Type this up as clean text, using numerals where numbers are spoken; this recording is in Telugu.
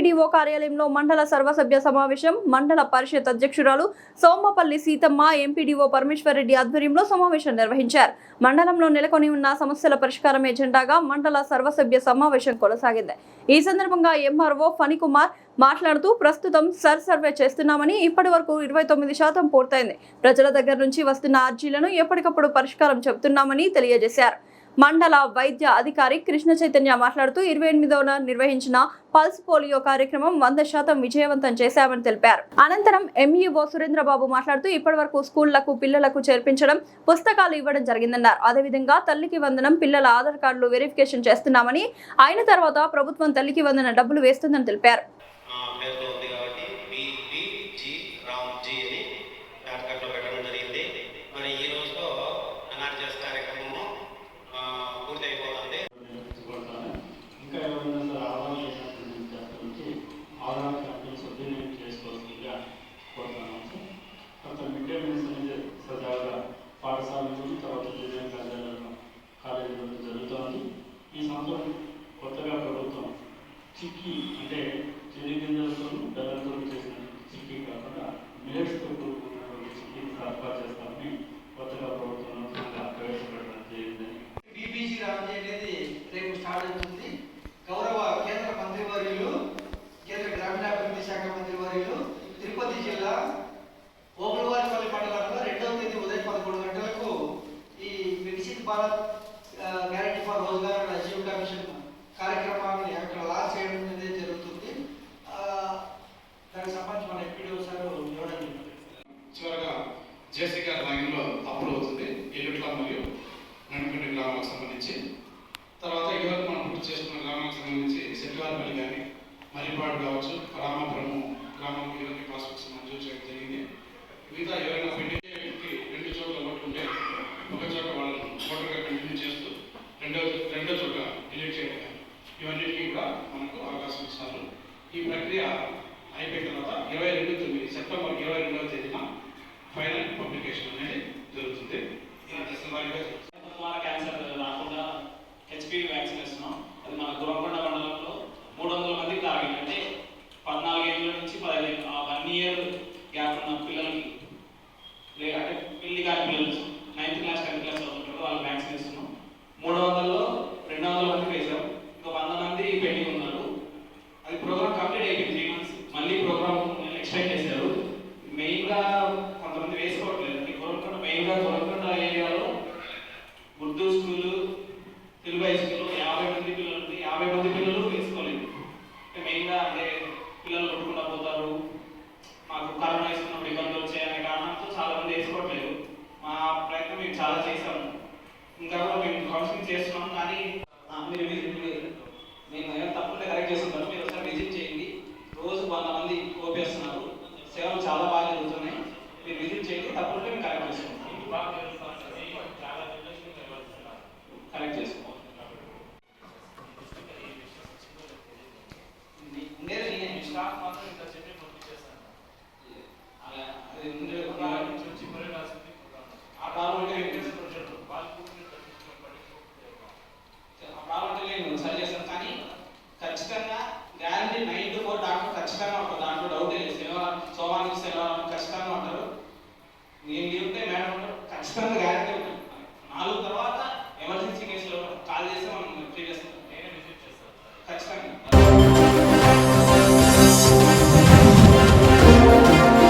ఎంపీడీఓ కార్యాలయంలో మండల సర్వసభ్య సమావేశం. మండల పరిషత్ అధ్యక్షురాలు సోమపల్లి సీతమ్మ, ఎంపీడీఓ పరమేశ్వరరెడ్డి ఆధ్వర్యంలో సమావేశం నిర్వహించారు. మండలంలో నెలకొని ఉన్న సమస్యల పరిష్కారం ఎజెండాగా మండల సర్వసభ్య సమావేశం కొనసాగింది. ఈ సందర్భంగా ఎంఆర్ఓ ఫణికుమార్ మాట్లాడుతూ ప్రస్తుతం సర్వే చేస్తున్నామని, ఇప్పటి వరకు 29% పూర్తయింది. ప్రజల దగ్గర నుంచి వస్తున్న అర్జీలను ఎప్పటికప్పుడు పరిష్కారం చెబుతున్నామని తెలియజేశారు. మండల వైద్య అధికారి కృష్ణ చైతన్య మాట్లాడుతూ 28వ నిర్వహించిన పల్స్ పోలియో కార్యక్రమం 100% విజయవంతం చేశామని తెలిపారు. అనంతరం ఎంఈఓ సురేంద్రబాబు మాట్లాడుతూ ఇప్పటి వరకు స్కూళ్లకు పిల్లలకు చేర్పించడం, పుస్తకాలు ఇవ్వడం జరిగిందన్నారు. అదేవిధంగా తల్లికి వందనం పిల్లల ఆధార్ కార్డులు వెరిఫికేషన్ చేస్తున్నామని, అయిన తర్వాత ప్రభుత్వం తల్లికి వందన డబ్బులు వేస్తుందని తెలిపారు. పాఠశాలలు తర్వాత జూనియర్ కళాశాలలో కాలేజీలో జరుగుతోంది. ఈ సంవత్సరం కొత్తగా ప్రభుత్వం చిక్కీ అంటే చెల్లి గింజలతో బెల్లంతో చేసిన చిక్కీ కాకుండా మిలెట్స్తో కూడుకున్నటువంటి చిక్కీని సరఫరా చేస్తామని కొత్తగా ప్రభుత్వం ప్రవేశపెట్టడం జరిగిందని. బీబీసీ రాజీ అనేది రేపు స్టార్ట్ అవుతుంది. గౌరవ కేంద్ర మంత్రివర్యులు, కేంద్ర గ్రామీణాభివృద్ధి శాఖ మంత్రివర్యులు తిరుపతి జిల్లా ఓబులవారిపల్లి మండలంలో 2వ తేదీ ఉదయం 11 గంటలకు ఈ Viksit Bharat guarantee for Rozgar and Ajeevika mission కార్యక్రమాన్ని అక్కడ లాంచ్ చేయడం అనేది జరుగుతుంది. దానికి సంబంధించి మన ఎంపీడీఓ సార్ ఇవ్వడం జరిగింది. చివరగా జేసీ గారి లైన్లో అప్రూవ్ అవుతుంది ఎల్లుట్ల మరియు నడుకుంటి గ్రామాలకు సంబంధించి. తర్వాత ఇదివరకు మనం పూర్తి చేసుకున్న గ్రామాలకు సంబంధించి సెట్టివారిపల్లి కానీ మరిపాడు కావచ్చు, రామాపురము గ్రామం ఇవన్నీ పాస్బుక్స్ మంజూరు చేయడం జరిగింది. మిగతా ఎవరైనా పెండింగ్ 2 చోట్ల ఓట్లు ఉంటే ఒక చోట వాళ్ళని ఓటర్గా కంటిన్యూ చేస్తూ రెండో చోట డిలీట్ చేయడం, ఇవన్నిటికీ కూడా మనకు అవకాశం ఇస్తున్నారు. ఈ ప్రక్రియ అయిపోయిన తర్వాత సెప్టెంబర్ 22వ తేదీన ఫైనల్ పబ్లికేషన్ అనేది జరుగుతుంది. క్యాన్సర్ రాకుండా హెచ్పివి వ్యాక్సిన్ ఇస్తున్నాం. అది మన గురకొండ మండలంలో 300 మందికి టార్గెట్. అంటే 14 ఏళ్ళ నుంచి 15 ఏళ్ళు 1 ఇయర్ గ్యాప్ ఉన్న పిల్లలకి అంటే పెళ్లి కాని పిల్లలు 9th క్లాస్ 10th క్లాస్ చదువుతుంటారు, వాళ్ళు వ్యాక్సిన్ ఇస్తున్నాం. 300లో 200 మందికి వేసాం. ఇంకా 100 మంది పెండింగ్ ఉన్నారు. అది ప్రోగ్రామ్ కంప్లీట్ అయిపోయింది 3 months. మళ్ళీ ప్రోగ్రామ్ ఎక్స్టెండ్ చేశారు. మెయిన్గా కొంతమంది వేసుకోవట్లేదు. మెయిన్గా గోల్కొండ ఏరియాలో Urdu school, Telugu high school 50 మంది పిల్లలు 50 మంది పిల్లలు వేసుకోలేదు. మెయిన్గా అంటే పిల్లలు కొట్టుకుండా పోతారు, మాకు కరోనా ఇస్తున్నప్పుడు ఇబ్బందులు వచ్చాయనే కారణంతో చాలా మంది వేసుకోవట్లేదు. మా ప్రయత్నం మేము చాలా చేసాము. ఇంకా కూడా మేము కౌన్సిలింగ్ చేస్తున్నాం, కానీ